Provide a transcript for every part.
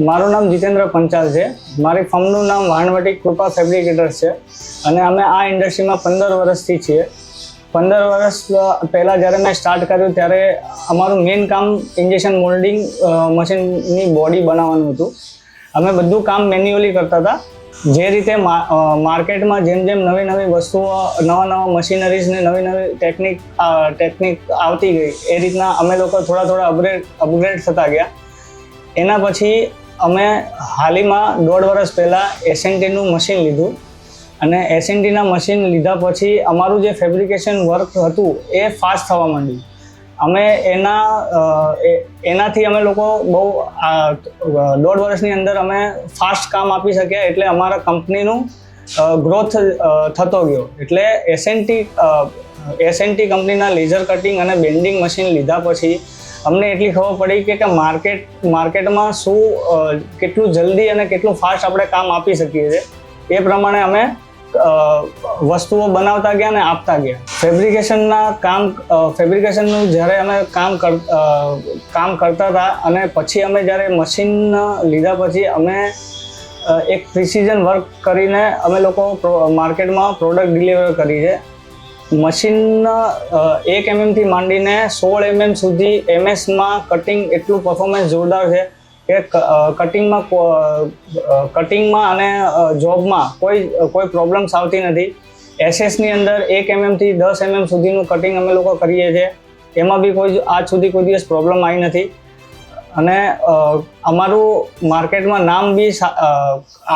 મારું નામ જીતેન્દ્ર પંચાલ છે. મારી ફર્મનું નામ વાણવટી કૃપા ફેબ્રિકેટર્સ છે અને અમે આ ઇન્ડસ્ટ્રીમાં 15 વર્ષથી છીએ. 15 વર્ષ પહેલાં જ્યારે મેં સ્ટાર્ટ કર્યું ત્યારે અમારું મેઇન કામ ઇન્જેક્શન મોલ્ડિંગ મશીનની બોડી બનાવવાનું હતું. અમે બધું કામ મેન્યુઅલી કરતા હતા. જે રીતે માર્કેટમાં જેમ જેમ નવી નવી વસ્તુઓ, નવા મશીનરીઝ ને નવી ટેકનિક આવતી ગઈ, એ રીતના અમે લોકો થોડા અપગ્રેડ થતા ગયા. એના પછી અમે હાલમાં 1.5 વર્ષ પહેલાં એસએનટીનું મશીન લીધું અને એસએનટીના મશીન લીધા પછી અમારું જે ફેબ્રિકેશન વર્ક હતું એ ફાસ્ટ થવા માંડ્યું. અમે એનાથી અમે લોકો બહુ 1.5 વર્ષની અંદર અમે ફાસ્ટ કામ આપી શક્યા. એટલે અમારા કંપનીનું ગ્રોથ થતો ગયો. એટલે એસએનટી કંપનીના લેઝર કટિંગ અને બેન્ડિંગ મશીન લીધા પછી અમને એટલી ખબર પડી કે માર્કેટમાં કેટલું જલ્દી અને કેટલું ફાસ્ટ આપણે કામ આપી શકીએ છીએ. એ પ્રમાણે અમે વસ્તુઓ બનાવતા ગયા અને આપતા ગયા. ફેબ્રિકેશનનું જ્યારે અમે કામ કરતા હતા અને પછી અમે જ્યારે મશીન લીધા પછી અમે એક પ્રિસિઝન વર્ક કરીને અમે લોકો માર્કેટમાં પ્રોડક્ટ ડિલિવર કરી છે. મશીન 1 mm થી માંડીને 16 mm સુધી એમએસમાં કટિંગ એટલું પરફોર્મન્સ જોરદાર છે કે કટિંગમાં અને જોબમાં કોઈ પ્રોબ્લેમ્સ આવતી નથી. એસએસની અંદર 1 mm થી 10 mm સુધીનું કટિંગ અમે લોકો કરીએ છીએ. એમાં બી આજ સુધી કોઈ દિવસ પ્રોબ્લેમ આવી નથી. અને અમારું માર્કેટમાં નામ બી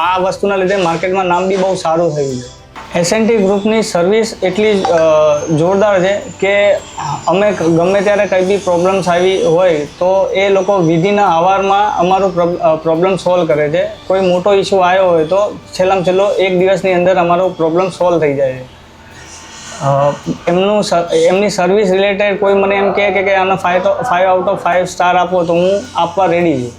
આ વસ્તુના લીધે માર્કેટમાં નામ બી બહુ સારું થયું છે. એસએનટી ગ્રુપની સર્વિસ એટલી જોરદાર છે કે અમે ગમે ત્યારે કંઈ બી પ્રોબ્લેમ્સ આવી હોય તો એ લોકો વિધિન અવારમાં અમારું પ્રોબ્લેમ સોલ્વ કરે છે. કોઈ મોટો ઇસ્યુ આવ્યો હોય તો છેલ્લામાં છેલ્લો 1 દિવસની અંદર અમારો પ્રોબ્લેમ સોલ્વ થઈ જાય છે. એમની સર્વિસ રિલેટેડ કોઈ મને એમ કહે કે આને 5 out of 5 સ્ટાર આપો તો હું આપવા રેડી છું.